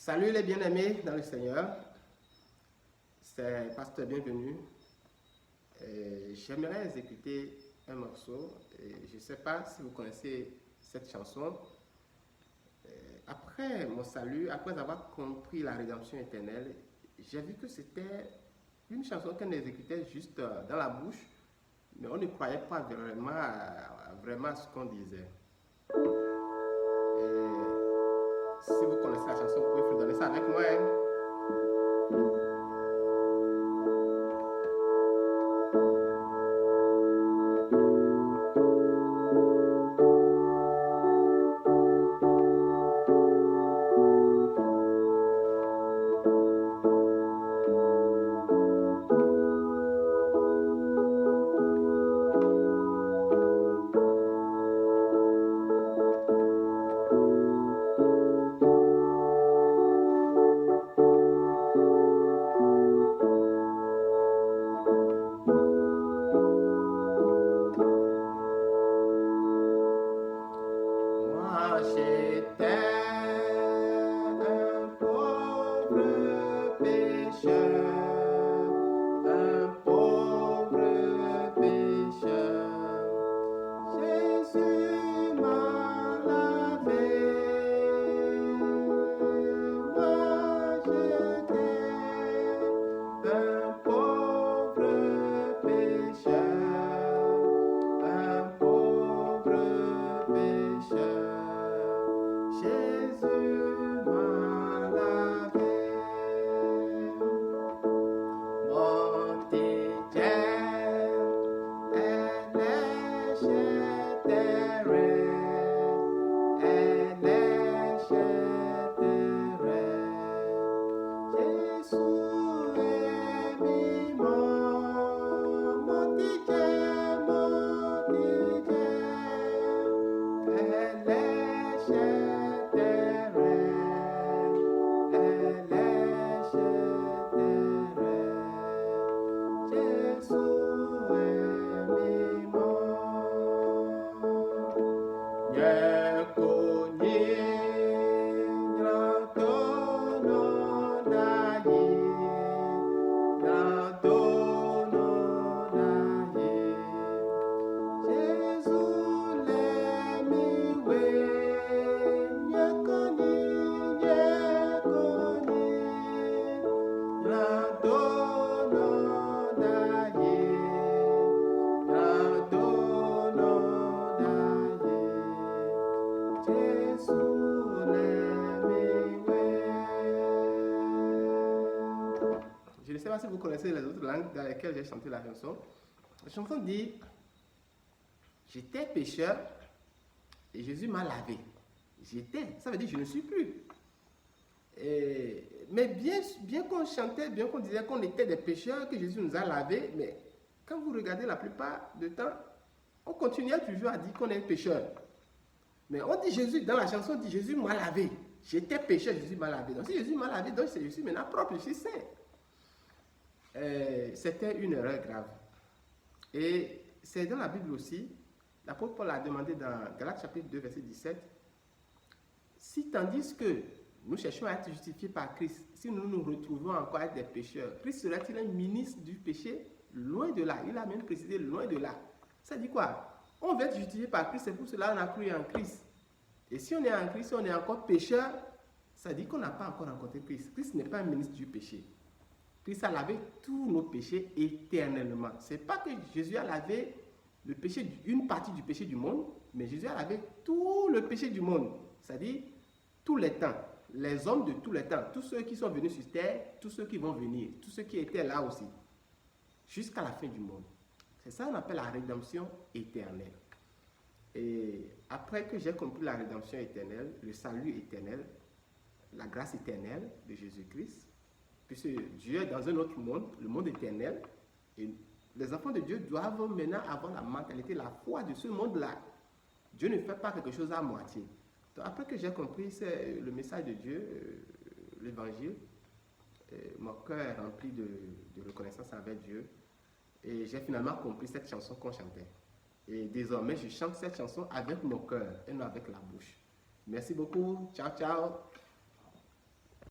Salut les bien-aimés dans le Seigneur, c'est Pasteur Bienvenu. J'aimerais exécuter un morceau. Je ne sais pas si vous connaissez cette chanson. Après mon salut, après avoir compris la rédemption éternelle, j'ai vu que c'était une chanson qu'on exécutait juste dans la bouche, mais on ne croyait pas vraiment à ce qu'on disait. Si vous connaissez la chanson, vous pouvez fredonner ça avec moi. Moi j'étais un pauvre pécheur, un pauvre pécheur. Jésus m'a lavé. Moi j'étais un pauvre pécheur, un pauvre pécheur. Jésus m'a lavé. Mon Dieu, elle est chétérée, elle est chétérée. Jésus est mimant, mon Dieu, elle est chétérée, elle est chétérée. Jésus est mimant. Bien connu, dans ton nom d'aïe, dans ton nom d'aïe. Jésus l'est mioué, bien connu, dans ton nom d'aïe, dans ton nom d'aïe. Jésus l'est mioué. Je ne sais pas si vous connaissez les autres langues dans lesquelles j'ai chanté la chanson. La chanson dit: j'étais pécheur et Jésus m'a lavé. J'étais, ça veut dire je ne suis plus. Mais bien qu'on chantait, bien qu'on disait qu'on était des pécheurs, que Jésus nous a lavés, mais quand vous regardez la plupart du temps, on continuait toujours à dire qu'on est pécheur. Mais on dit Jésus, dans la chanson, on dit Jésus m'a lavé. J'étais pécheur, Jésus m'a lavé. Donc si Jésus m'a lavé, donc je suis maintenant propre, je suis saint. C'était une erreur grave. Et c'est dans la Bible aussi, l'apôtre Paul a demandé dans Galates chapitre 2, verset 17, si tandis que nous cherchons à être justifiés par Christ, si nous nous retrouvons encore à être des pécheurs, Christ serait-il un ministre du péché? Loin de là. Il a même précisé loin de là. Ça dit quoi? On veut être justifié par Christ, c'est pour cela qu'on a cru en Christ. Et si on est en Christ, on est encore pécheur, ça dit qu'on n'a pas encore rencontré Christ. Christ n'est pas un ministre du péché. Christ a lavé tous nos péchés éternellement. Ce n'est pas que Jésus a lavé le péché, une partie du péché du monde, mais Jésus a lavé tout le péché du monde. C'est-à-dire tous les temps, les hommes de tous les temps, tous ceux qui sont venus sur terre, tous ceux qui vont venir, tous ceux qui étaient là aussi, jusqu'à la fin du monde. C'est ça qu'on appelle la rédemption éternelle. Et après que j'ai compris la rédemption éternelle, le salut éternel, la grâce éternelle de Jésus-Christ, puisque Dieu est dans un autre monde, le monde éternel, et les enfants de Dieu doivent maintenant avoir la mentalité, la foi de ce monde-là. Dieu ne fait pas quelque chose à moitié. Donc après que j'ai compris le message de Dieu, l'évangile, mon cœur est rempli de reconnaissance envers Dieu. Et j'ai finalement compris cette chanson qu'on chantait. Et désormais, je chante cette chanson avec mon cœur et non avec la bouche. Merci beaucoup. Ciao, ciao.